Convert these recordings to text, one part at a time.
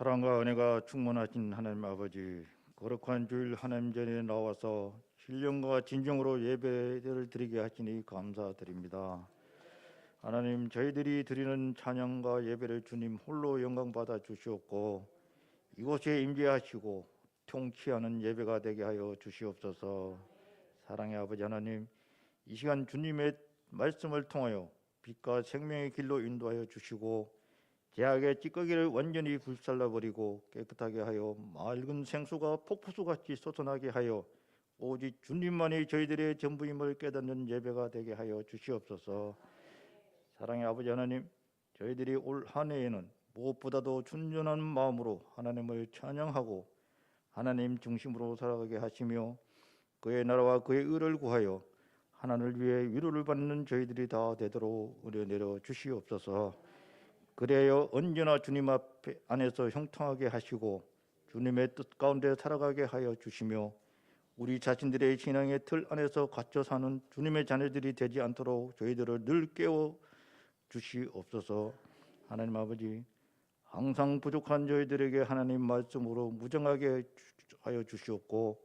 사랑과 은혜가 충만하신 하나님 아버지, 거룩한 주일 하나님 전에 나와서 신령과 진정으로 예배를 드리게 하시니 감사드립니다. 하나님, 저희들이 드리는 찬양과 예배를 주님 홀로 영광 받아 주시옵고 이곳에 임재하시고 통치하는 예배가 되게 하여 주시옵소서. 사랑의 아버지 하나님, 이 시간 주님의 말씀을 통하여 빛과 생명의 길로 인도하여 주시고 죄악의 찌꺼기를 완전히 불살라버리고 깨끗하게 하여 맑은 생수가 폭포수같이 솟아나게 하여 오직 주님만이 저희들의 전부임을 깨닫는 예배가 되게 하여 주시옵소서. 사랑의 아버지 하나님, 저희들이 올 한 해에는 무엇보다도 순전한 마음으로 하나님을 찬양하고 하나님 중심으로 살아가게 하시며 그의 나라와 그의 의를 구하여 하나님을 위해 위로를 받는 저희들이 다 되도록 은혜 내려 주시옵소서. 그래야 언제나 주님 앞에 안에서 형통하게 하시고 주님의 뜻 가운데 살아가게 하여 주시며 우리 자신들의 신앙의 틀 안에서 갇혀 사는 주님의 자녀들이 되지 않도록 저희들을 늘 깨워 주시옵소서. 하나님 아버지, 항상 부족한 저희들에게 하나님 말씀으로 무정하게 하여 주시옵고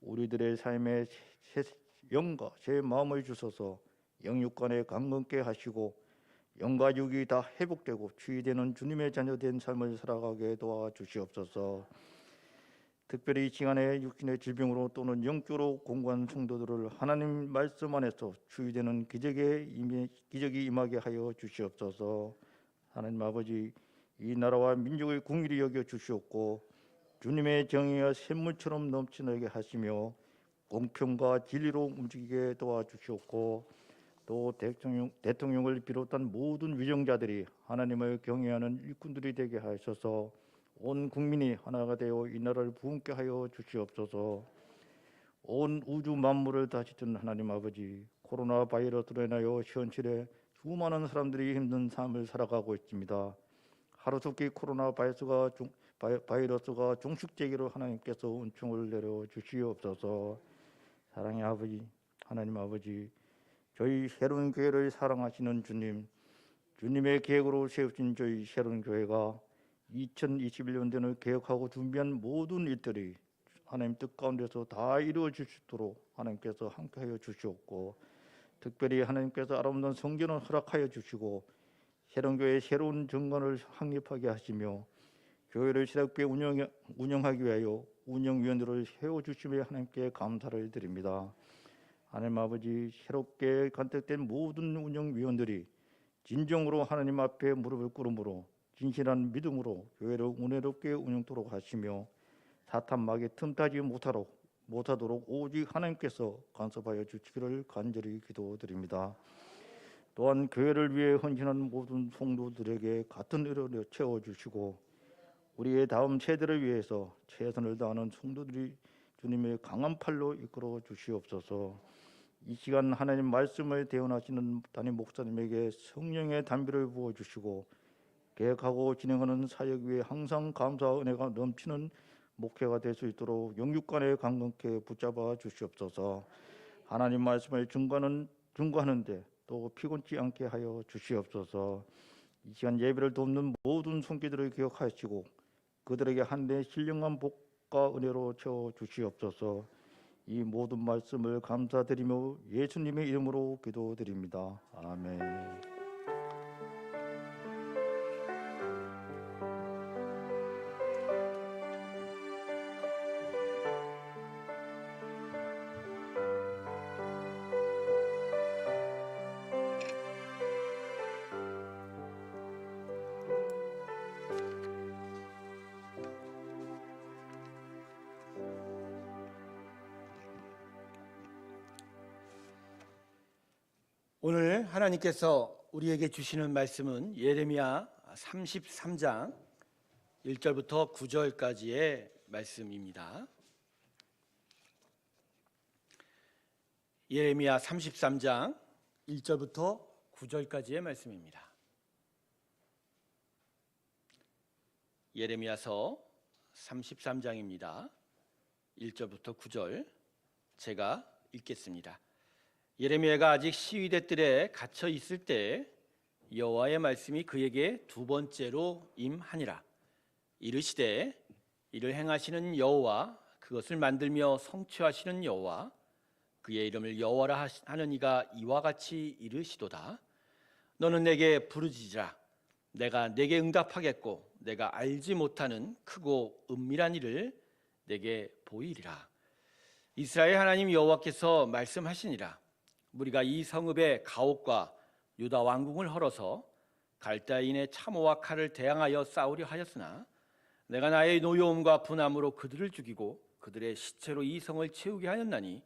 우리들의 삶에 새 영과 새 마음을 주셔서 영육간에 강건케 하시고 영과 육이 다 회복되고 치유되는 주님의 자녀된 삶을 살아가게 도와주시옵소서. 특별히 이 시간에 육신의 질병으로 또는 영적으로 공고한 성도들을 하나님 말씀 안에서 치유되는 기적이 임하게 하여 주시옵소서. 하나님 아버지, 이 나라와 민족의 궁일이 여겨 주시옵고 주님의 정의가 샘물처럼 넘치게 하시며 공평과 진리로 움직이게 도와주시옵고 또 대통령을 비롯한 모든 위정자들이 하나님을 경외하는 일꾼들이 되게 하셔서 온 국민이 하나가 되어 이 나라를 부흥케 하여 주시옵소서. 온 우주 만물을 다스리는 하나님 아버지, 코로나 바이러스로 인하여 현실에 수많은 사람들이 힘든 삶을 살아가고 있습니다. 하루속히 코로나 바이러스가 종식되기로 하나님께서 은총을 내려 주시옵소서. 사랑의 아버지, 하나님 아버지, 저희 새로운 교회를 사랑하시는 주님의 계획으로 세우신 저희 새로운 교회가 2021년도를 계획하고 준비한 모든 일들이 하나님 뜻 가운데서 다 이루어질 수 있도록 하나님께서 함께하여 주시옵고 특별히 하나님께서 아름다운 성전을 허락하여 주시고 새로운 교회의 새로운 정관을 확립하게 하시며 교회를 새롭게 운영하기 위하여 운영위원들을 세워주시며 하나님께 감사를 드립니다. 하나님 아버지, 새롭게 간택된 모든 운영위원들이 진정으로 하나님 앞에 무릎을 꿇음으로 진실한 믿음으로 교회를 은혜롭게 운영토록 하시며 사탄 막에 틈타지 못하도록 오직 하나님께서 간섭하여 주시기를 간절히 기도드립니다. 또한 교회를 위해 헌신한 모든 성도들에게 같은 의를 채워주시고 우리의 다음 세대를 위해서 최선을 다하는 성도들이 주님의 강한 팔로 이끌어 주시옵소서. 이 시간 하나님 말씀을 대언하시는 담임 목사님에게 성령의 담비를 부어주시고 계획하고 진행하는 사역 위에 항상 감사와 은혜가 넘치는 목회가 될 수 있도록 영육간에 강건케 붙잡아 주시옵소서. 하나님 말씀을 증거하는데 또 피곤치 않게 하여 주시옵소서. 이 시간 예배를 돕는 모든 손길들을 기억하시고 그들에게 한데 신령한 복과 은혜로 채워 주시옵소서. 이 모든 말씀을 감사드리며 예수님의 이름으로 기도드립니다. 아멘. 오늘 하나님께서 우리에게 주시는 말씀은 예레미야 33장 1절부터 9절까지의 말씀입니다. 예레미야 33장 1절부터 9절까지의 말씀입니다. 예레미야서 33장입니다. 1절부터 9절 제가 읽겠습니다. 예레미야가 아직 시위대 뜰에 갇혀 있을 때 여호와의 말씀이 그에게 두 번째로 임하니라. 이르시되 이를 행하시는 여호와 그것을 만들며 성취하시는 여호와 그의 이름을 여호와라 하는 이가 이와 같이 이르시도다. 너는 내게 부르짖으라. 내가 내게 응답하겠고 내가 알지 못하는 크고 은밀한 일을 내게 보이리라. 이스라엘 하나님 여호와께서 말씀하시니라. 우리가 이 성읍의 가옥과 유다 왕궁을 헐어서 갈대아인의 참호와 칼을 대항하여 싸우려 하였으나 내가 나의 노여움과 분함으로 그들을 죽이고 그들의 시체로 이 성을 채우게 하였나니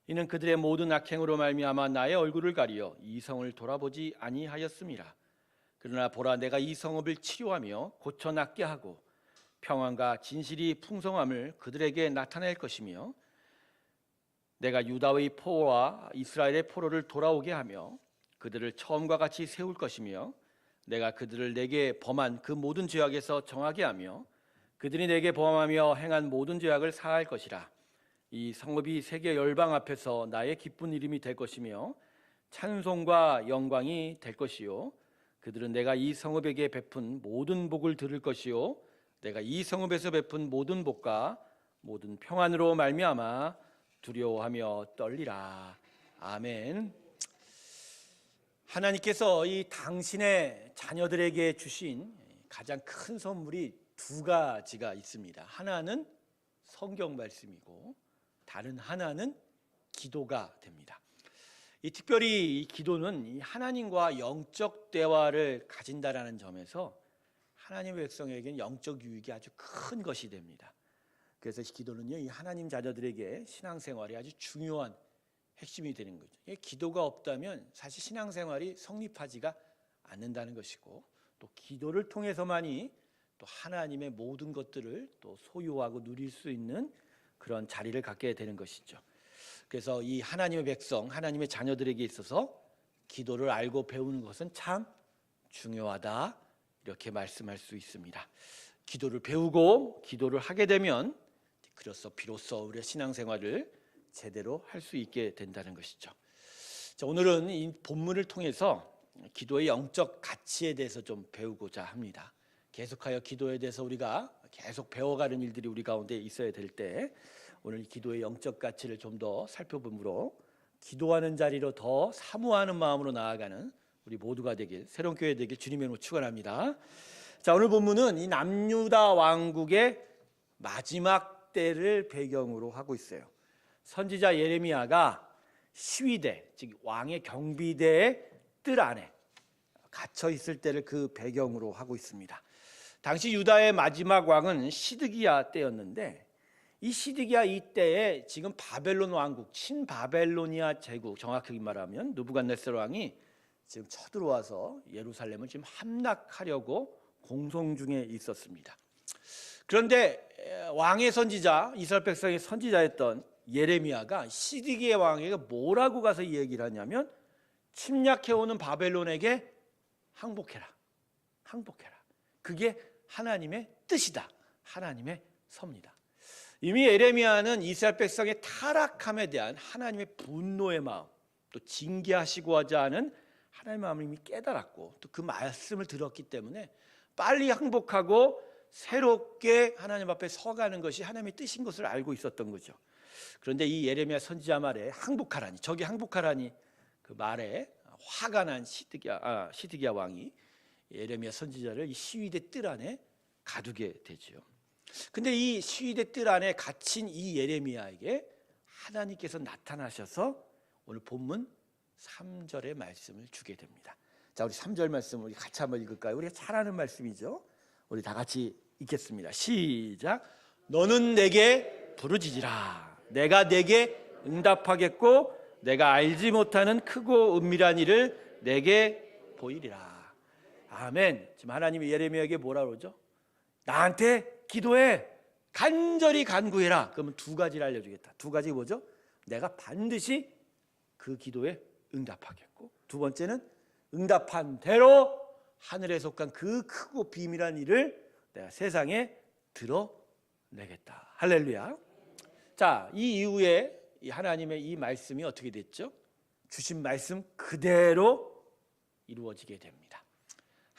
이는 그들의 모든 악행으로 말미암아 나의 얼굴을 가리어 이 성을 돌아보지 아니하였음이라. 그러나 보라, 내가 이 성읍을 치료하며 고쳐 낫게 하고 평안과 진실이 풍성함을 그들에게 나타낼 것이며 내가 유다의 포로와 이스라엘의 포로를 돌아오게 하며 그들을 처음과 같이 세울 것이며 내가 그들을 내게 범한 그 모든 죄악에서 정하게 하며 그들이 내게 범하며 행한 모든 죄악을 사할 것이라. 이 성읍이 세계 열방 앞에서 나의 기쁜 이름이 될 것이며 찬송과 영광이 될 것이요 그들은 내가 이 성읍에게 베푼 모든 복을 들을 것이요 내가 이 성읍에서 베푼 모든 복과 모든 평안으로 말미암아 두려워하며 떨리라. 아멘. 하나님께서 이 당신의 자녀들에게 주신 가장 큰 선물이 두 가지가 있습니다. 하나는 성경 말씀이고 다른 하나는 기도가 됩니다. 특별히 이 기도는 이 하나님과 영적 대화를 가진다라는 점에서 하나님의 백성에게는 영적 유익이 아주 큰 것이 됩니다. 그래서 기도는요, 이 하나님 자녀들에게 신앙생활이 아주 중요한 핵심이 되는 거죠. 기도가 없다면 사실 신앙생활이 성립하지가 않는다는 것이고 또 기도를 통해서만이 또 하나님의 모든 것들을 또 소유하고 누릴 수 있는 그런 자리를 갖게 되는 것이죠. 그래서 이 하나님의 백성, 하나님의 자녀들에게 있어서 기도를 알고 배우는 것은 참 중요하다 이렇게 말씀할 수 있습니다. 기도를 배우고 기도를 하게 되면 그래서 비로소 우리의 신앙생활을 제대로 할 수 있게 된다는 것이죠. 자, 오늘은 이 본문을 통해서 기도의 영적 가치에 대해서 좀 배우고자 합니다. 계속하여 기도에 대해서 우리가 계속 배워가는 일들이 우리 가운데 있어야 될 때 오늘 기도의 영적 가치를 좀 더 살펴보므로 기도하는 자리로 더 사모하는 마음으로 나아가는 우리 모두가 되길, 새로운 교회 되길 주님의 이름으로 축원합니다. 자, 오늘 본문은 이 남유다 왕국의 마지막 때를 배경으로 하고 있어요. 선지자 예레미야가 시위대, 즉 왕의 경비대의 뜰 안에 갇혀 있을 때를 그 배경으로 하고 있습니다. 당시 유다의 마지막 왕은 시드기야 때였는데 이 시드기야 이때에 지금 바벨론 왕국, 친바벨로니아 제국, 정확하게 말하면 느부갓네살 왕이 지금 쳐들어와서 예루살렘을 지금 함락하려고 공성 중에 있었습니다. 그런데 왕의 선지자, 이스라엘 백성의 선지자였던 예레미야가 시드기야 왕에게 뭐라고 가서 이 얘기를 하냐면 침략해오는 바벨론에게 항복해라, 항복해라. 그게 하나님의 뜻이다, 하나님의 섭니다. 이미 예레미야는 이스라엘 백성의 타락함에 대한 하나님의 분노의 마음, 또 징계하시고자 하는 하나님의 마음을 이미 깨달았고 또 그 말씀을 들었기 때문에 빨리 항복하고 새롭게 하나님 앞에 서가는 것이 하나님의 뜻인 것을 알고 있었던 거죠. 그런데 이 예레미야 선지자 말에 항복하라니, 저기 항복하라니 그 말에 화가 난 시드기야 왕이 예레미야 선지자를 이 시위대 뜰 안에 가두게 되죠. 근데 이 시위대 뜰 안에 갇힌 이 예레미야에게 하나님께서 나타나셔서 오늘 본문 3절의 말씀을 주게 됩니다. 자, 우리 3절 말씀을 우리 같이 한번 읽을까요? 우리가 잘 아는 말씀이죠. 우리 다 같이 읽겠습니다. 시작. 너는 내게 부르짖으라. 내가 내게 응답하겠고 내가 알지 못하는 크고 은밀한 일을 내게 보이리라. 아멘. 지금 하나님이 예레미야에게 뭐라 그러죠? 나한테 기도해, 간절히 간구해라. 그러면 두 가지를 알려주겠다. 두 가지 뭐죠? 내가 반드시 그 기도에 응답하겠고, 두 번째는 응답한 대로 하늘에 속한 그 크고 비밀한 일을 내가 세상에 드러내겠다. 할렐루야. 자, 이 이후에 이 하나님의 이 말씀이 어떻게 됐죠? 주신 말씀 그대로 이루어지게 됩니다.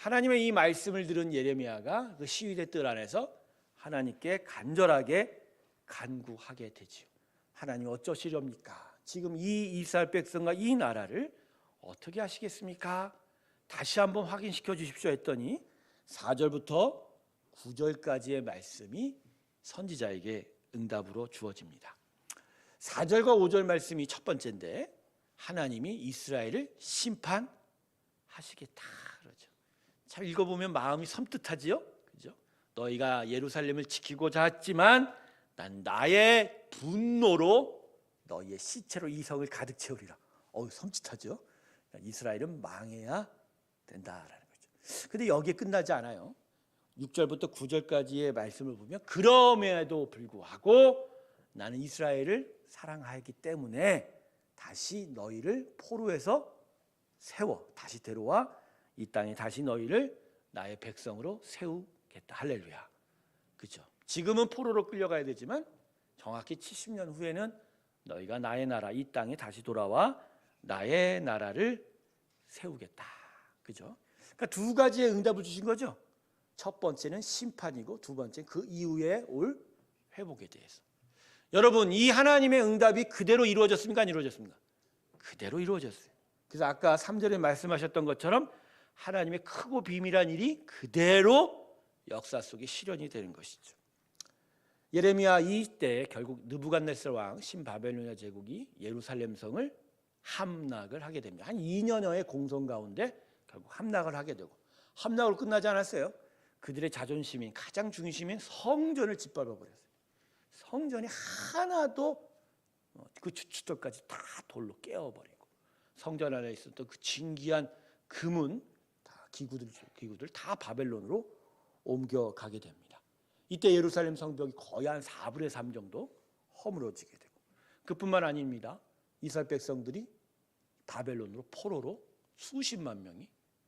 하나님의 이 말씀을 들은 예레미야가 그 시위대 뜰 안에서 하나님께 간절하게 간구하게 되지요. 하나님 어쩌시렵니까? 지금 이 이스라엘 백성과 이 나라를 어떻게 하시겠습니까? 다시 한번 확인시켜 주십시오 했더니 4절부터 9절까지의 말씀이 선지자에게 응답으로 주어집니다. 4절과 5절 말씀이 첫 번째인데 하나님이 이스라엘을 심판하시겠다 그러죠. 잘 읽어보면 마음이 섬뜩하지요. 그죠? 너희가 예루살렘을 지키고자 했지만 난 나의 분노로 너희의 시체로 이 성을 가득 채우리라. 섬찟하죠. 이스라엘은 망해야 된다라는 거죠. 근데 여기에 끝나지 않아요. 6절부터 9절까지의 말씀을 보면 그럼에도 불구하고 나는 이스라엘을 사랑하기 때문에 다시 너희를 포로에서 세워 다시 데려와 이 땅에 다시 너희를 나의 백성으로 세우겠다. 할렐루야. 그죠? 지금은 포로로 끌려가야 되지만 정확히 70년 후에는 너희가 나의 나라 이 땅에 다시 돌아와 나의 나라를 세우겠다. 그죠? 그러니까 두 가지의 응답을 주신 거죠. 첫 번째는 심판이고 두 번째는 그 이후에 올 회복에 대해서. 여러분, 이 하나님의 응답이 그대로 이루어졌습니까? 안 이루어졌습니까? 그대로 이루어졌어요. 그래서 아까 3절에 말씀하셨던 것처럼 하나님의 크고 비밀한 일이 그대로 역사 속에 실현이 되는 것이죠. 예레미야 이때 결국 느부갓네살 왕 신바벨로니아 제국이 예루살렘 성을 함락을 하게 됩니다. 한 2년여의 공성 가운데 결국 함락을 하게 되고, 함락으로 끝나지 않았어요. 그들의 자존심인 가장 중심인 성전을 짓밟아 버렸어요. 성전이 하나도 그 주춧돌까지 다 돌로 깨어버리고, 성전 안에 있었던 그 진귀한 금은 다 기구들 다 바벨론으로 옮겨가게 됩니다. 이때 예루살렘 성벽이 거의 한 4분의 3 정도 허물어지게 되고, 그뿐만 아닙니다. 이스라엘 백성들이 바벨론으로 포로로 수십만 명이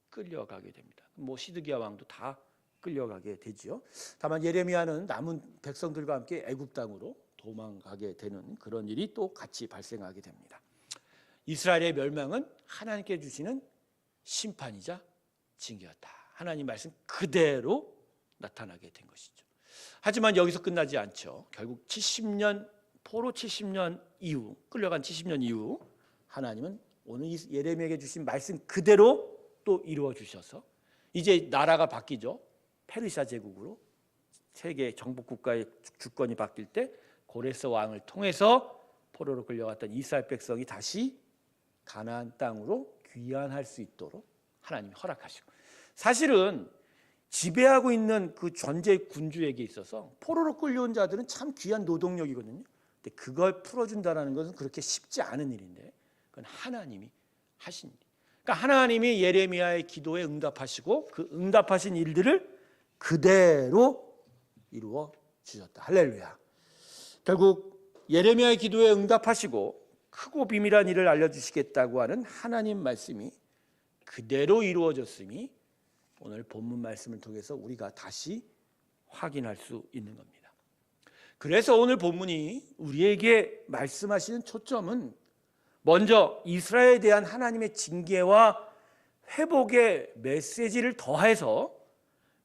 끌려가게 됩니다. 시드기야 왕도 다 끌려가게 되지요. 다만 예레미야는 남은 백성들과 함께 애굽 땅으로 도망가게 되는 그런 일이 또 같이 발생하게 됩니다. 이스라엘의 멸망은 하나님께 주시는 심판이자 징계였다. 하나님 말씀 그대로 나타나게 된 것이죠. 하지만 여기서 끝나지 않죠. 결국 70년 포로 70년 이후, 끌려간 70년 이후 하나님은 오늘 예레미야에게 주신 말씀 그대로 또 이루어 주셔서 이제 나라가 바뀌죠. 페르시아 제국으로 세계 정복 국가의 주권이 바뀔 때 고레스 왕을 통해서 포로로 끌려갔던 이스라엘 백성이 다시 가나안 땅으로 귀환할 수 있도록 하나님이 허락하시고, 사실은 지배하고 있는 그 전제 군주에게 있어서 포로로 끌려온 자들은 참 귀한 노동력이거든요. 근데 그걸 풀어준다는 것은 그렇게 쉽지 않은 일인데 그건 하나님이 하신 일. 그러니까 하나님이 예레미야의 기도에 응답하시고 그 응답하신 일들을 그대로 이루어 주셨다. 할렐루야. 결국 예레미야의 기도에 응답하시고 크고 비밀한 일을 알려주시겠다고 하는 하나님 말씀이 그대로 이루어졌음이 오늘 본문 말씀을 통해서 우리가 다시 확인할 수 있는 겁니다. 그래서 오늘 본문이 우리에게 말씀하시는 초점은 먼저 이스라엘에 대한 하나님의 징계와 회복의 메시지를 더해서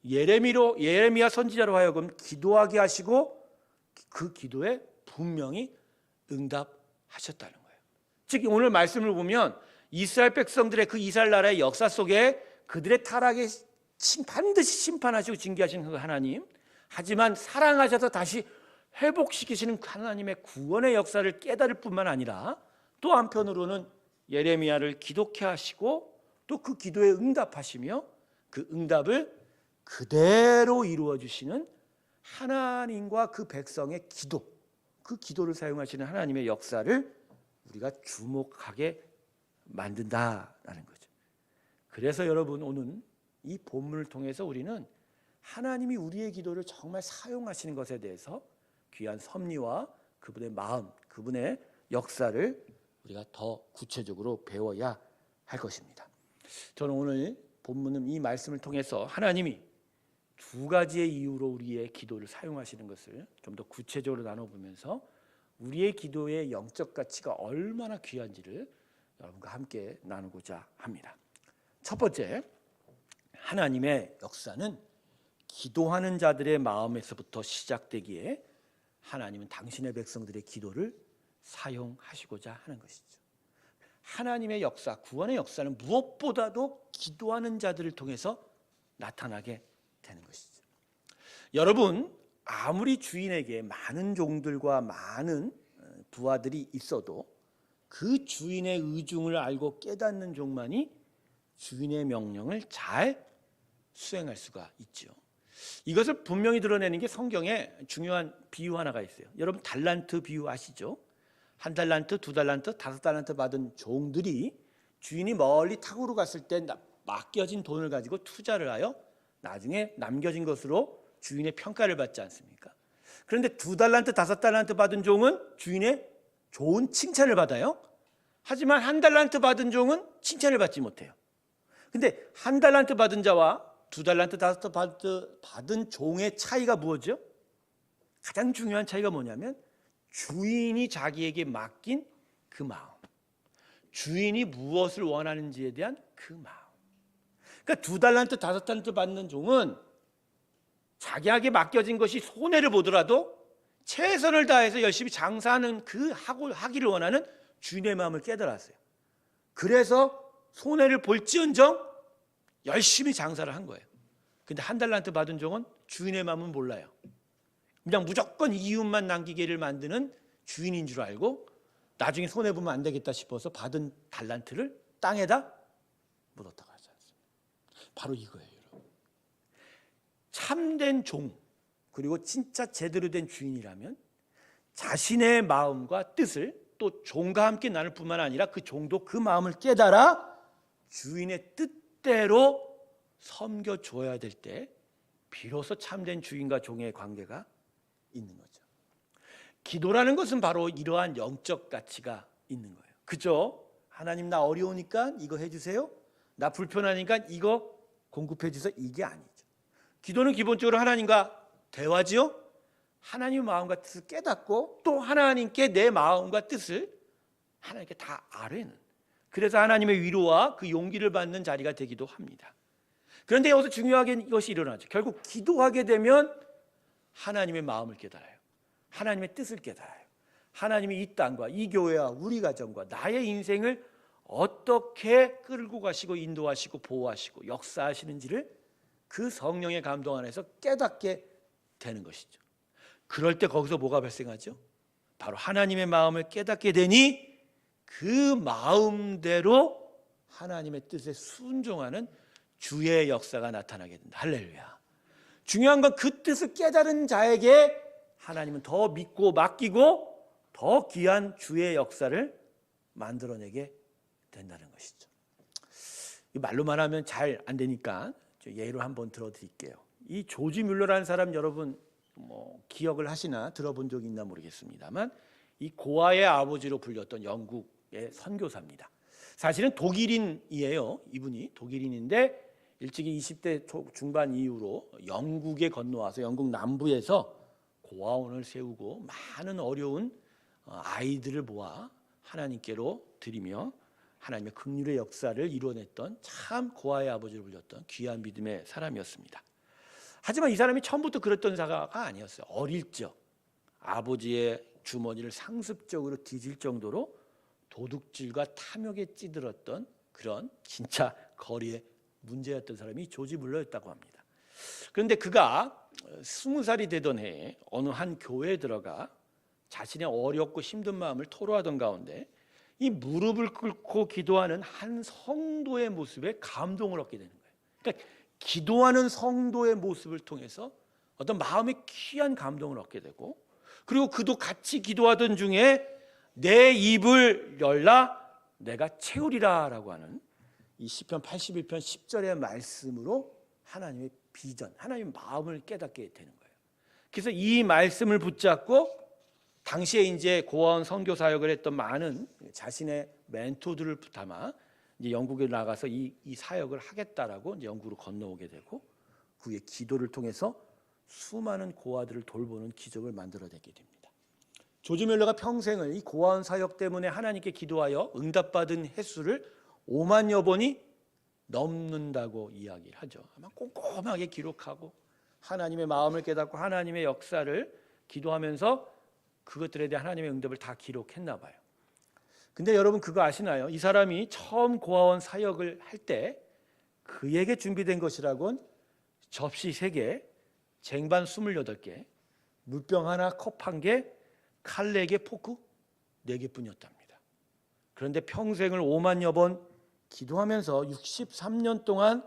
예레미야 선지자로 하여금 기도하게 하시고 그 기도에 분명히 응답하셨다는 거예요. 즉 오늘 말씀을 보면 이스라엘 백성들의 그 이스라엘 나라의 역사 속에 그들의 타락에 반드시 심판하시고 징계하시는 그 하나님, 하지만 사랑하셔서 다시 회복시키시는 하나님의 구원의 역사를 깨달을 뿐만 아니라 또 한편으로는 예레미야를 기독케 하시고 또 그 기도에 응답하시며 그 응답을 그대로 이루어 주시는 하나님과 그 백성의 기도, 그 기도를 사용하시는 하나님의 역사를 우리가 주목하게 만든다라는 거죠. 그래서 여러분, 오늘 이 본문을 통해서 우리는 하나님이 우리의 기도를 정말 사용하시는 것에 대해서 귀한 섭리와 그분의 마음, 그분의 역사를 우리가 더 구체적으로 배워야 할 것입니다. 저는 오늘 본문은 이 말씀을 통해서 하나님이 두 가지의 이유로 우리의 기도를 사용하시는 것을 좀 더 구체적으로 나눠보면서 우리의 기도의 영적 가치가 얼마나 귀한지를 여러분과 함께 나누고자 합니다. 첫 번째, 하나님의 역사는 기도하는 자들의 마음에서부터 시작되기에 하나님은 당신의 백성들의 기도를 사용하시고자 하는 것이죠. 하나님의 역사, 구원의 역사는 무엇보다도 기도하는 자들을 통해서 나타나게 되는 것이죠. 여러분, 아무리 주인에게 많은 종들과 많은 부하들이 있어도 그 주인의 의중을 알고 깨닫는 종만이 주인의 명령을 잘 수행할 수가 있죠. 이것을 분명히 드러내는 게 성경에 중요한 비유 하나가 있어요. 여러분 달란트 비유 아시죠? 1달란트, 2달란트, 5달란트 받은 종들이 주인이 멀리 탁으로 갔을 때 맡겨진 돈을 가지고 투자를 하여 나중에 남겨진 것으로 주인의 평가를 받지 않습니까? 그런데 2달란트, 5달란트 받은 종은 주인의 좋은 칭찬을 받아요. 하지만 1달란트 받은 종은 칭찬을 받지 못해요. 근데 1달란트 받은 자와 2달란트, 5달란트 받은 종의 차이가 무엇이죠? 가장 중요한 차이가 뭐냐면 주인이 자기에게 맡긴 그 마음, 주인이 무엇을 원하는지에 대한 그 마음. 그러니까 2달란트, 5달란트 받는 종은 자기에게 맡겨진 것이 손해를 보더라도 최선을 다해서 열심히 장사하는 하기를 원하는 주인의 마음을 깨달았어요. 그래서 손해를 볼지언정 열심히 장사를 한 거예요. 근데 1달란트 받은 종은 주인의 마음은 몰라요. 그냥 무조건 이윤만 남기기를 만드는 주인인 줄 알고 나중에 손해보면 안 되겠다 싶어서 받은 달란트를 땅에다 묻었다고 하지 않습니까? 바로 이거예요, 여러분. 참된 종, 그리고 진짜 제대로 된 주인이라면 자신의 마음과 뜻을 또 종과 함께 나눌 뿐만 아니라 그 종도 그 마음을 깨달아 주인의 뜻대로 섬겨줘야 될 때 비로소 참된 주인과 종의 관계가 있는 거죠. 기도라는 것은 바로 이러한 영적 가치가 있는 거예요. 그죠? 하나님 나 어려우니까 이거 해주세요. 나 불편하니까 이거 공급해 주세요. 이게 아니죠. 기도는 기본적으로 하나님과 대화지요. 하나님의 마음과 뜻을 깨닫고 또 하나님께 내 마음과 뜻을 하나님께 다 아뢰는, 그래서 하나님의 위로와 그 용기를 받는 자리가 되기도 합니다. 그런데 여기서 중요하게 이것이 일어나죠. 결국 기도하게 되면 하나님의 마음을 깨달아요. 하나님의 뜻을 깨달아요. 하나님이 이 땅과 이 교회와 우리 가정과 나의 인생을 어떻게 끌고 가시고 인도하시고 보호하시고 역사하시는지를 그 성령의 감동 안에서 깨닫게 되는 것이죠. 그럴 때 거기서 뭐가 발생하죠? 바로 하나님의 마음을 깨닫게 되니 그 마음대로 하나님의 뜻에 순종하는 주의 역사가 나타나게 된다. 할렐루야. 중요한 건 그 뜻을 깨달은 자에게 하나님은 더 믿고 맡기고 더 귀한 주의 역사를 만들어내게 된다는 것이죠. 이 말로만 하면 잘 안 되니까 예로 한번 들어드릴게요. 이 조지 뮬러라는 사람 여러분 기억을 하시나 들어본 적이 있나 모르겠습니다만 이 고아의 아버지로 불렸던 영국의 선교사입니다. 사실은 독일인이에요. 이분이 독일인인데 일찍이 20대 중반 이후로 영국에 건너와서 영국 남부에서 고아원을 세우고 많은 어려운 아이들을 모아 하나님께로 드리며 하나님의 긍휼의 역사를 이루어냈던 참 고아의 아버지로 불렸던 귀한 믿음의 사람이었습니다. 하지만 이 사람이 처음부터 그랬던 사가가 아니었어요. 어릴 적 아버지의 주머니를 상습적으로 뒤질 정도로 도둑질과 탐욕에 찌들었던 그런 진짜 거리의 문제였던 사람이 조지 뮬러였다고 합니다. 그런데 그가 20살이 되던 해에 어느 한 교회에 들어가 자신의 어렵고 힘든 마음을 토로하던 가운데 이 무릎을 꿇고 기도하는 한 성도의 모습에 감동을 얻게 되는 거예요. 그러니까 기도하는 성도의 모습을 통해서 어떤 마음의 귀한 감동을 얻게 되고, 그리고 그도 같이 기도하던 중에 내 입을 열라 내가 채우리라라고 하는 이 시편 81편 10절의 말씀으로 하나님의 비전, 하나님의 마음을 깨닫게 되는 거예요. 그래서 이 말씀을 붙잡고 당시에 이제 고아원 선교 사역을 했던 많은 자신의 멘토들을 담아 이제 영국에 나가서 이 사역을 하겠다라고 이제 영국으로 건너오게 되고 그의 기도를 통해서 수많은 고아들을 돌보는 기적을 만들어내게 됩니다. 조지 뮬러가 평생을 이 고아원 사역 때문에 하나님께 기도하여 응답받은 횟수를 5만여 번이 넘는다고 이야기를 하죠. 아마 꼼꼼하게 기록하고 하나님의 마음을 깨닫고 하나님의 역사를 기도하면서 그것들에 대한 하나님의 응답을 다 기록했나 봐요. 근데 여러분 그거 아시나요? 이 사람이 처음 고아원 사역을 할 때 그에게 준비된 것이라곤 접시 3개, 쟁반 28개, 물병 하나, 컵 1개, 칼 4개, 포크 4개뿐이었답니다. 그런데 평생을 5만여 번 기도하면서 63년 동안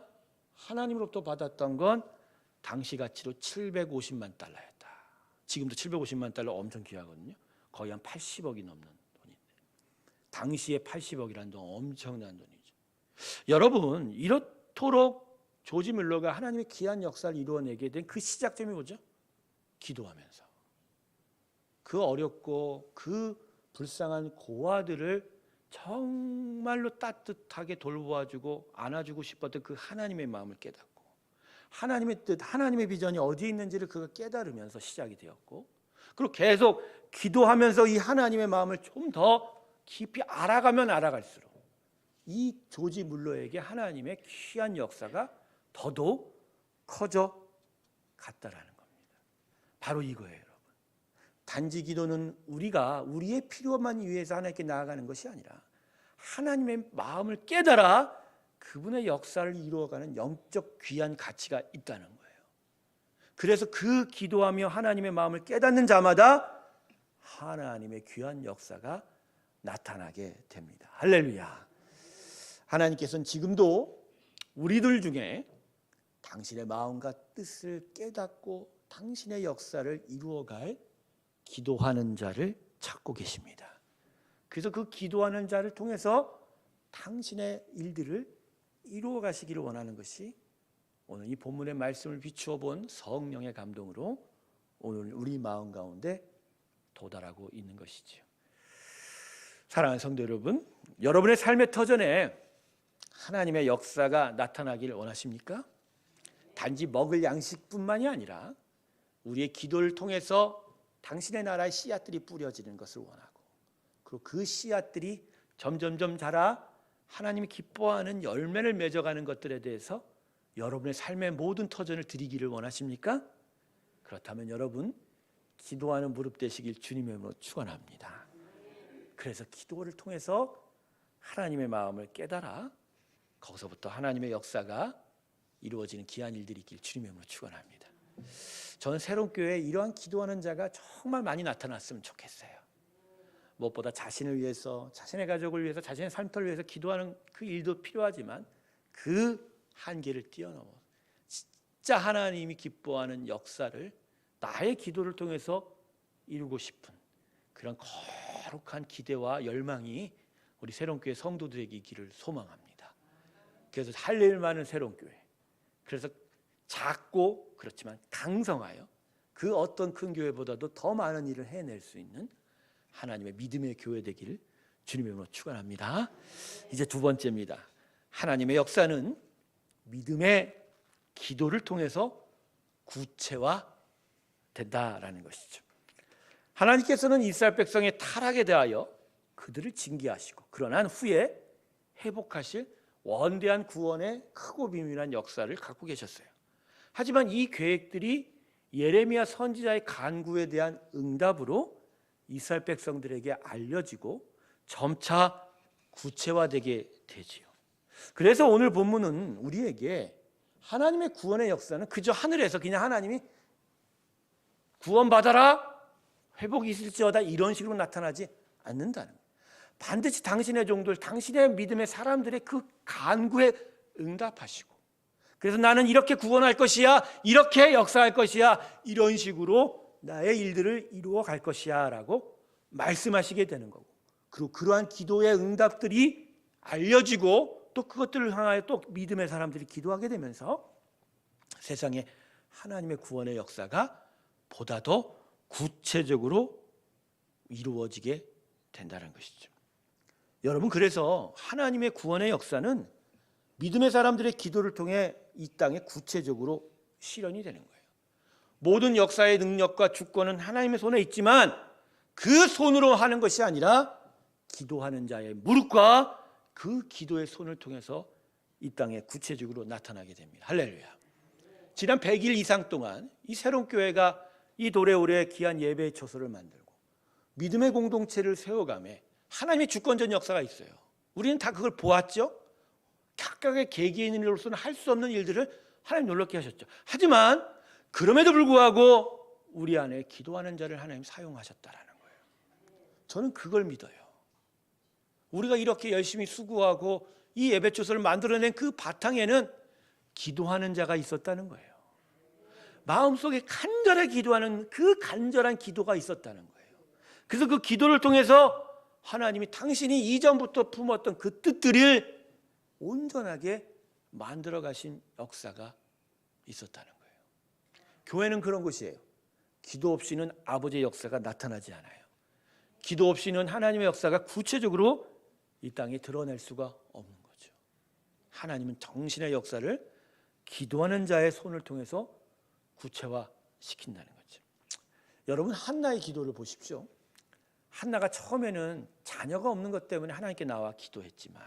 하나님으로부터 받았던 건 당시 가치로 750만 달러였다. 지금도 750만 달러 엄청 귀하거든요. 거의 한 80억이 넘는 돈인데 당시에 80억이라는 돈 엄청난 돈이죠. 여러분 이렇도록 조지 뮬러가 하나님의 귀한 역사를 이루어내게 된 그 시작점이 뭐죠? 기도하면서 그 어렵고 그 불쌍한 고아들을 정말로 따뜻하게 돌보아주고 안아주고 싶었던 그 하나님의 마음을 깨닫고 하나님의 뜻, 하나님의 비전이 어디에 있는지를 그가 깨달으면서 시작이 되었고 그리고 계속 기도하면서 이 하나님의 마음을 좀 더 깊이 알아가면 알아갈수록 이 조지 뮬러에게 하나님의 귀한 역사가 더더욱 커져 갔다라는 겁니다. 바로 이거예요, 여러분. 단지 기도는 우리가 우리의 필요만 위해서 하나님께 나아가는 것이 아니라 하나님의 마음을 깨달아 그분의 역사를 이루어가는 영적 귀한 가치가 있다는 거예요. 그래서 그 기도하며 하나님의 마음을 깨닫는 자마다 하나님의 귀한 역사가 나타나게 됩니다. 할렐루야. 하나님께서는 지금도 우리들 중에 당신의 마음과 뜻을 깨닫고 당신의 역사를 이루어갈 기도하는 자를 찾고 계십니다. 그래서 그 기도하는 자를 통해서 당신의 일들을 이루어 가시기를 원하는 것이 오늘 이 본문의 말씀을 비추어 본 성령의 감동으로 오늘 우리 마음 가운데 도달하고 있는 것이지요. 사랑하는 성도 여러분, 여러분의 삶의 터전에 하나님의 역사가 나타나기를 원하십니까? 단지 먹을 양식뿐만이 아니라 우리의 기도를 통해서 당신의 나라의 씨앗들이 뿌려지는 것을 원하고 그리고 그 씨앗들이 점점점 자라 하나님이 기뻐하는 열매를 맺어가는 것들에 대해서 여러분의 삶의 모든 터전을 드리기를 원하십니까? 그렇다면 여러분 기도하는 무릎 되시길 주님의 이름으로 축원합니다. 그래서 기도를 통해서 하나님의 마음을 깨달아 거기서부터 하나님의 역사가 이루어지는 귀한 일들이 있길 주님의 이름으로 축원합니다. 저는 새로운 교회에 이러한 기도하는 자가 정말 많이 나타났으면 좋겠어요. 무엇보다 자신을 위해서, 자신의 가족을 위해서, 자신의 삶터를 위해서 기도하는 그 일도 필요하지만 그 한계를 뛰어넘어 진짜 하나님이 기뻐하는 역사를 나의 기도를 통해서 이루고 싶은 그런 거룩한 기대와 열망이 우리 새로운 교회 성도들에게 있기를 소망합니다. 그래서 할 일 많은 새로운 교회, 그래서 작고 그렇지만 강성하여 그 어떤 큰 교회보다도 더 많은 일을 해낼 수 있는 하나님의 믿음의 교회 되기를 주님의 이름으로 축원합니다. 이제 두 번째입니다. 하나님의 역사는 믿음의 기도를 통해서 구체화된다라는 것이죠. 하나님께서는 이스라엘 백성의 타락에 대하여 그들을 징계하시고 그러난 후에 회복하실 원대한 구원의 크고 비밀한 역사를 갖고 계셨어요. 하지만 이 계획들이 예레미야 선지자의 간구에 대한 응답으로 이스라엘 백성들에게 알려지고 점차 구체화되게 되지요. 그래서 오늘 본문은 우리에게 하나님의 구원의 역사는 그저 하늘에서 그냥 하나님이 구원받아라 회복이 있을지어다 이런 식으로 나타나지 않는다는 거예요. 반드시 당신의 종들, 당신의 믿음의 사람들의 그 간구에 응답하시고 그래서 나는 이렇게 구원할 것이야, 이렇게 역사할 것이야, 이런 식으로 나의 일들을 이루어 갈 것이야 라고 말씀하시게 되는 거고 그리고 그러한 기도의 응답들이 알려지고 또 그것들을 향하여 또 믿음의 사람들이 기도하게 되면서 세상에 하나님의 구원의 역사가 보다 더 구체적으로 이루어지게 된다는 것이죠. 여러분 그래서 하나님의 구원의 역사는 믿음의 사람들의 기도를 통해 이 땅에 구체적으로 실현이 되는 거예요. 모든 역사의 능력과 주권은 하나님의 손에 있지만 그 손으로 하는 것이 아니라 기도하는 자의 무릎과 그 기도의 손을 통해서 이 땅에 구체적으로 나타나게 됩니다. 할렐루야. 지난 100일 이상 동안 이 새로운 교회가 이 도래오래 귀한 예배의 처소를 만들고 믿음의 공동체를 세워가며 하나님의 주권적 역사가 있어요. 우리는 다 그걸 보았죠. 각각의 개개인으로서는 할 수 없는 일들을 하나님 놀랍게 하셨죠. 하지만 그럼에도 불구하고 우리 안에 기도하는 자를 하나님 사용하셨다라는 거예요. 저는 그걸 믿어요. 우리가 이렇게 열심히 수고하고 이 예배처소를 만들어낸 그 바탕에는 기도하는 자가 있었다는 거예요. 마음속에 간절히 기도하는 그 간절한 기도가 있었다는 거예요. 그래서 그 기도를 통해서 하나님이 당신이 이전부터 품었던 그 뜻들을 온전하게 만들어 가신 역사가 있었다는 거예요. 교회는 그런 곳이에요. 기도 없이는 아버지의 역사가 나타나지 않아요. 기도 없이는 하나님의 역사가 구체적으로 이 땅에 드러낼 수가 없는 거죠. 하나님은 정신의 역사를 기도하는 자의 손을 통해서 구체화시킨다는 거죠. 여러분, 한나의 기도를 보십시오. 한나가 처음에는 자녀가 없는 것 때문에 하나님께 나와 기도했지만,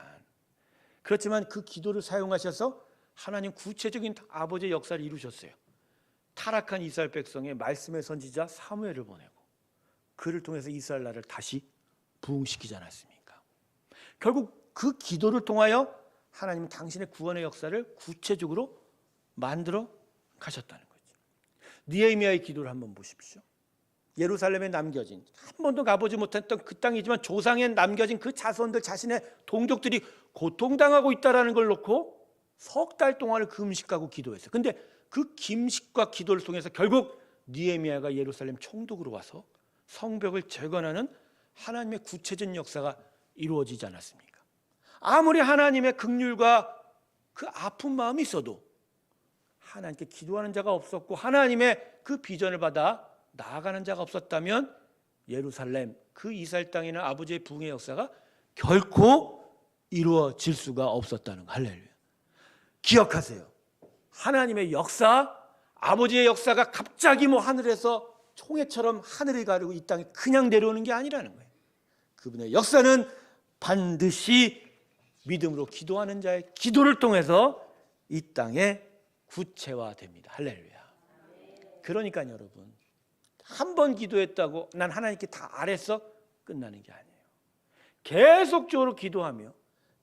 그렇지만 그 기도를 사용하셔서 하나님 구체적인 아버지의 역사를 이루셨어요. 타락한 이스라엘 백성의 말씀의 선지자 사무엘을 보내고 그를 통해서 이스라엘 나라를 다시 부흥시키지 않았습니까? 결국 그 기도를 통하여 하나님은 당신의 구원의 역사를 구체적으로 만들어 가셨다는 거죠. 느헤미야의 기도를 한번 보십시오. 예루살렘에 남겨진, 한 번도 가보지 못했던 그 땅이지만 조상에 남겨진 그 자손들, 자신의 동족들이 고통당하고 있다는 걸 놓고 석 달 동안을 금식하고 기도했어요. 근데 그 금식과 기도를 통해서 결국 느헤미야가 예루살렘 총독으로 와서 성벽을 재건하는 하나님의 구체적인 역사가 이루어지지 않았습니까? 아무리 하나님의 긍휼과 그 아픈 마음이 있어도 하나님께 기도하는 자가 없었고 하나님의 그 비전을 받아 나아가는 자가 없었다면 예루살렘, 그 이스라엘 땅에는 아버지의 부흥의 역사가 결코 이루어질 수가 없었다는 거. 할렐루야. 기억하세요. 하나님의 역사, 아버지의 역사가 갑자기 하늘에서 총애처럼 하늘을 가르고 이 땅에 그냥 내려오는 게 아니라는 거예요. 그분의 역사는 반드시 믿음으로 기도하는 자의 기도를 통해서 이 땅에 구체화됩니다. 할렐루야. 그러니까 여러분, 한 번 기도했다고 난 하나님께 다 알았어 끝나는 게 아니에요. 계속적으로 기도하며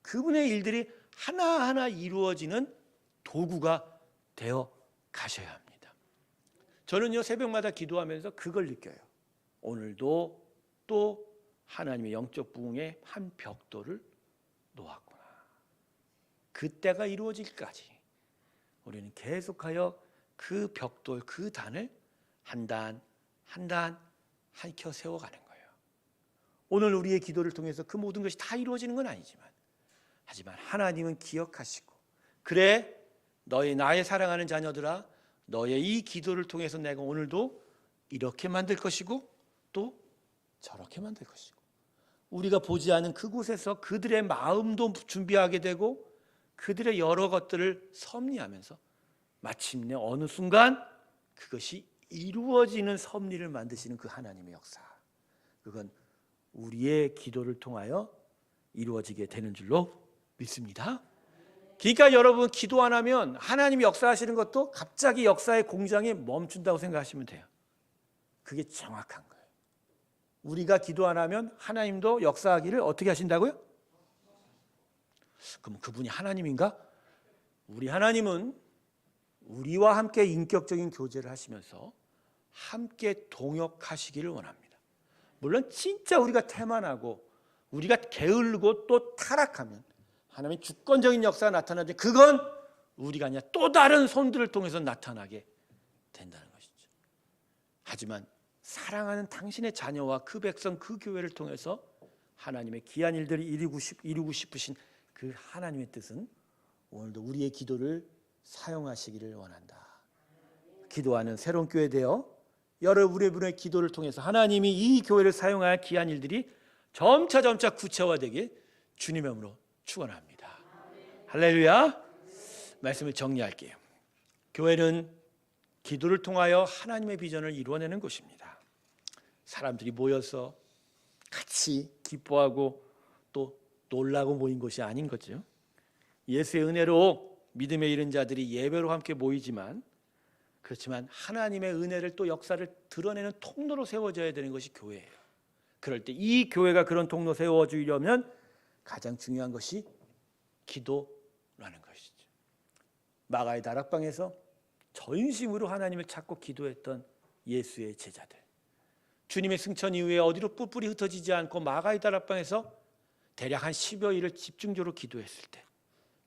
그분의 일들이 하나하나 이루어지는 도구가 되어 가셔야 합니다. 저는요, 새벽마다 기도하면서 그걸 느껴요. 오늘도 또 하나님의 영적 부흥의 한 벽돌을 놓았구나. 그때가 이루어질까지 우리는 계속하여 그 벽돌, 그 단을 한 단 한 단 한켜 세워가는 거예요. 오늘 우리의 기도를 통해서 그 모든 것이 다 이루어지는 건 아니지만, 하지만 하나님은 기억하시고, 그래 나의 사랑하는 자녀들아, 너의 이 기도를 통해서 내가 오늘도 이렇게 만들 것이고 또 저렇게 만들 것이고, 우리가 보지 않은 그곳에서 그들의 마음도 준비하게 되고 그들의 여러 것들을 섭리하면서 마침내 어느 순간 그것이 이루어지는 섭리를 만드시는 그 하나님의 역사, 그건 우리의 기도를 통하여 이루어지게 되는 줄로 믿습니다. 그러니까 여러분, 기도 안 하면 하나님이 역사하시는 것도 갑자기 역사의 공장이 멈춘다고 생각하시면 돼요. 그게 정확한 거예요. 우리가 기도 안 하면 하나님도 역사하기를 어떻게 하신다고요? 그럼 그분이 하나님인가? 우리 하나님은 우리와 함께 인격적인 교제를 하시면서 함께 동역하시기를 원합니다. 물론 진짜 우리가 태만하고 우리가 게을르고 또 타락하면 하나님의 주권적인 역사가 나타나지, 그건 우리가 아니라 또 다른 손들을 통해서 나타나게 된다는 것이죠. 하지만 사랑하는 당신의 자녀와 그 백성, 그 교회를 통해서 하나님의 귀한 일들을 이루고 싶으신 그 하나님의 뜻은 오늘도 우리의 기도를 사용하시기를 원한다. 기도하는 새로운 교회 되어 여러분의 기도를 통해서 하나님이 이 교회를 사용할 귀한 일들이 점차 구체화되길 주님의 이름으로 축원합니다. 할렐루야. 말씀을 정리할게요. 교회는 기도를 통하여 하나님의 비전을 이루어내는 곳입니다. 사람들이 모여서 같이 기뻐하고 또 놀라고 모인 것이 아닌 거죠. 예수의 은혜로 믿음에 이른 자들이 예배로 함께 모이지만, 그렇지만 하나님의 은혜를 또 역사를 드러내는 통로로 세워져야 되는 것이 교회예요. 그럴 때 이 교회가 그런 통로 세워주려면 가장 중요한 것이 기도라는 것이죠. 마가의 다락방에서 전심으로 하나님을 찾고 기도했던 예수의 제자들, 주님의 승천 이후에 어디로 뿔뿔이 흩어지지 않고 마가의 다락방에서 대략 한 10여 일을 집중적으로 기도했을 때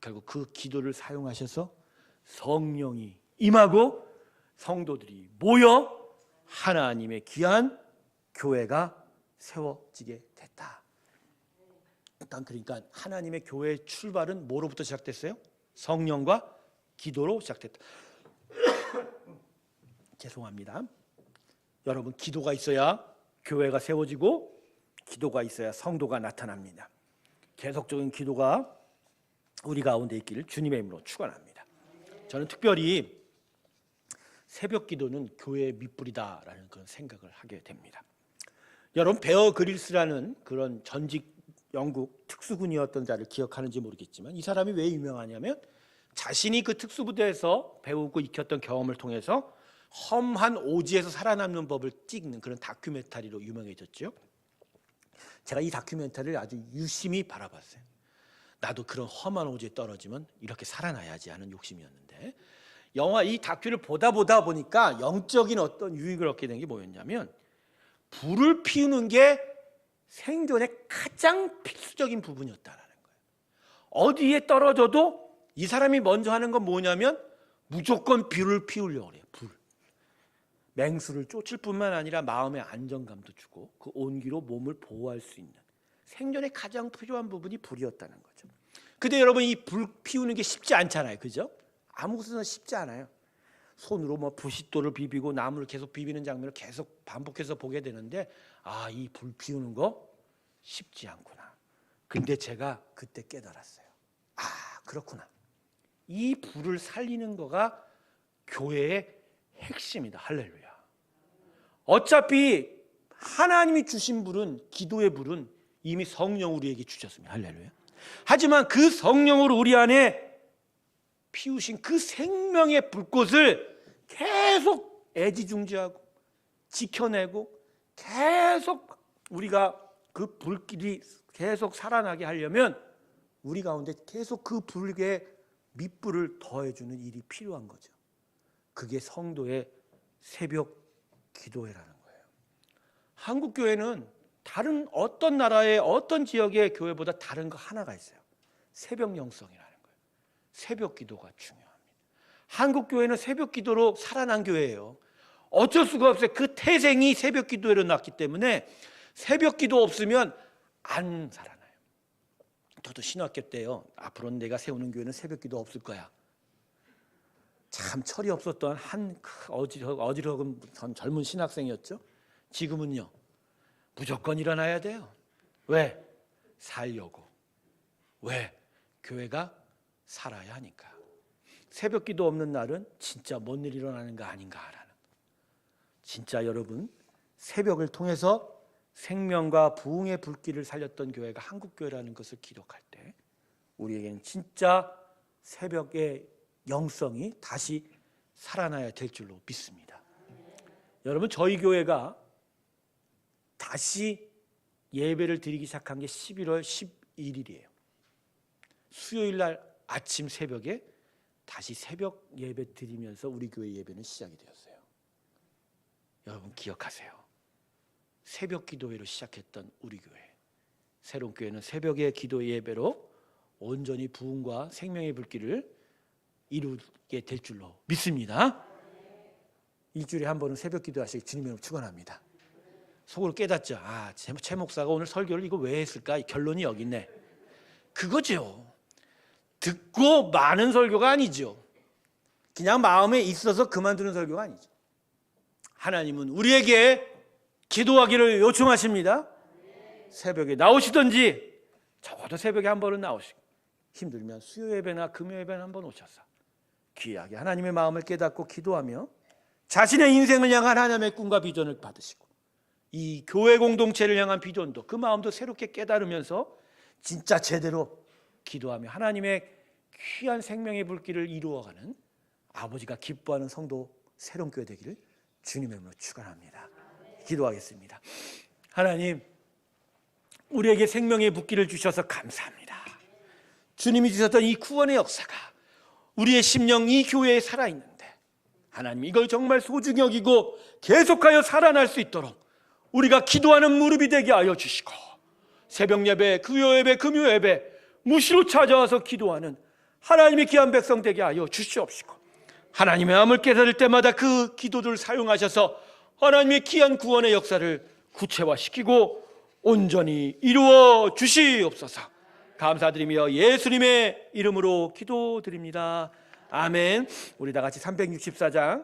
결국 그 기도를 사용하셔서 성령이 임하고 성도들이 모여 하나님의 귀한 교회가 세워지게 됐다. 일단 그러니까 하나님의 교회의 출발은 뭐로부터 시작됐어요? 성령과 기도로 시작됐다. 죄송합니다. 여러분, 기도가 있어야 교회가 세워지고 기도가 있어야 성도가 나타납니다. 계속적인 기도가 우리 가운데 있기를 주님의 이름으로 축원합니다. 저는 특별히 새벽 기도는 교회의 밑불이다라는 그런 생각을 하게 됩니다. 여러분, 베어 그릴스라는 그런 전직 영국 특수군이었던 자를 기억하는지 모르겠지만, 이 사람이 왜 유명하냐면 자신이 그 특수부대에서 배우고 익혔던 경험을 통해서 험한 오지에서 살아남는 법을 찍는 그런 다큐멘터리로 유명해졌죠. 제가 이 다큐멘터리를 아주 유심히 바라봤어요. 나도 그런 험한 오지에 떨어지면 이렇게 살아나야지 하는 욕심이었는데, 영화 이 다큐를 보다 보니까 영적인 어떤 유익을 얻게 된 게 뭐였냐면, 불을 피우는 게 생존의 가장 필수적인 부분이었다라는 거예요. 어디에 떨어져도 이 사람이 먼저 하는 건 뭐냐면 무조건 불을 피우려고 그래요. 불. 맹수를 쫓을 뿐만 아니라 마음의 안정감도 주고 그 온기로 몸을 보호할 수 있는 생존에 가장 필요한 부분이 불이었다는 거죠. 근데 여러분, 이 불 피우는 게 쉽지 않잖아요. 그죠? 아무 것은 쉽지 않아요. 손으로 뭐 부싯돌을 비비고 나무를 계속 비비는 장면을 계속 반복해서 보게 되는데, 아, 이 불 피우는 거 쉽지 않구나. 근데 제가 그때 깨달았어요. 아, 그렇구나. 이 불을 살리는 거가 교회의 핵심이다. 할렐루야. 어차피 하나님이 주신 불은, 기도의 불은 이미 성령 우리에게 주셨습니다. 할렐루야. 하지만 그 성령으로 우리 안에 피우신 그 생명의 불꽃을 계속 애지중지하고 지켜내고 계속 우리가 그 불길이 계속 살아나게 하려면 우리 가운데 계속 그 불에 밑불을 더해주는 일이 필요한 거죠. 그게 성도의 새벽 기도회라는 거예요. 한국 교회는 다른 어떤 나라의 어떤 지역의 교회보다 다른 거 하나가 있어요. 새벽 영성이라는 거예요. 새벽 기도가 중요합니다. 한국 교회는 새벽 기도로 살아난 교회예요. 어쩔 수가 없어요. 그 태생이 새벽 기도회로 났기 때문에 새벽 기도 없으면 안 살아나요. 저도 신학교 때요, 앞으로 내가 세우는 교회는 새벽 기도 없을 거야. 참 철이 없었던 한 어지러운 젊은 신학생이었죠. 지금은요, 무조건 일어나야 돼요. 왜? 살려고. 왜? 교회가 살아야 하니까. 새벽 기도 없는 날은 진짜 뭔 일 일어나는 거 아닌가라는. 진짜 여러분, 새벽을 통해서 생명과 부흥의 불길을 살렸던 교회가 한국교회라는 것을 기록할 때 우리에게는 진짜 새벽의 영성이 다시 살아나야 될 줄로 믿습니다. 여러분, 저희 교회가 다시 예배를 드리기 시작한 게 11월 11일이에요. 수요일 날 아침 새벽에 다시 새벽 예배 드리면서 우리 교회 예배는 시작이 되었어요. 여러분 기억하세요. 새벽 기도회로 시작했던 우리 교회, 새로운 교회는 새벽의 기도 예배로 온전히 부흥과 생명의 불길을 이루게 될 줄로 믿습니다. 일주일에 한 번은 새벽 기도하시기 주님으로 축원합니다. 속으로 깨닫죠. 아, 최 목사가 오늘 설교를 이거 왜 했을까? 결론이 여기 있네. 그거죠. 듣고 많은 설교가 아니죠. 그냥 마음에 있어서 그만두는 설교가 아니죠. 하나님은 우리에게 기도하기를 요청하십니다. 새벽에 나오시든지 적어도 새벽에 한 번은 나오시고, 힘들면 수요 예배나 금요 예배나 한 번 오셔서 귀하게 하나님의 마음을 깨닫고 기도하며 자신의 인생을 향한 하나님의 꿈과 비전을 받으시고 이 교회 공동체를 향한 비전도 그 마음도 새롭게 깨달으면서 진짜 제대로 기도하며 하나님의 귀한 생명의 불길을 이루어가는 아버지가 기뻐하는 성도 새롬교회 되기를 주님의 이름으로 축원합니다. 기도하겠습니다. 하나님, 우리에게 생명의 불길을 주셔서 감사합니다. 주님이 주셨던 이 구원의 역사가 우리의 심령, 이 교회에 살아있는데 하나님, 이걸 정말 소중히 여기고 계속하여 살아날 수 있도록 우리가 기도하는 무릎이 되게 하여 주시고, 새벽 예배, 금요 예배, 금요 예배 무시로 찾아와서 기도하는 하나님의 귀한 백성 되게 하여 주시옵시고, 하나님의 마음을 깨달을 때마다 그 기도들을 사용하셔서 하나님의 귀한 구원의 역사를 구체화시키고 온전히 이루어 주시옵소서. 감사드리며 예수님의 이름으로 기도드립니다. 아멘. 우리 다 같이 364장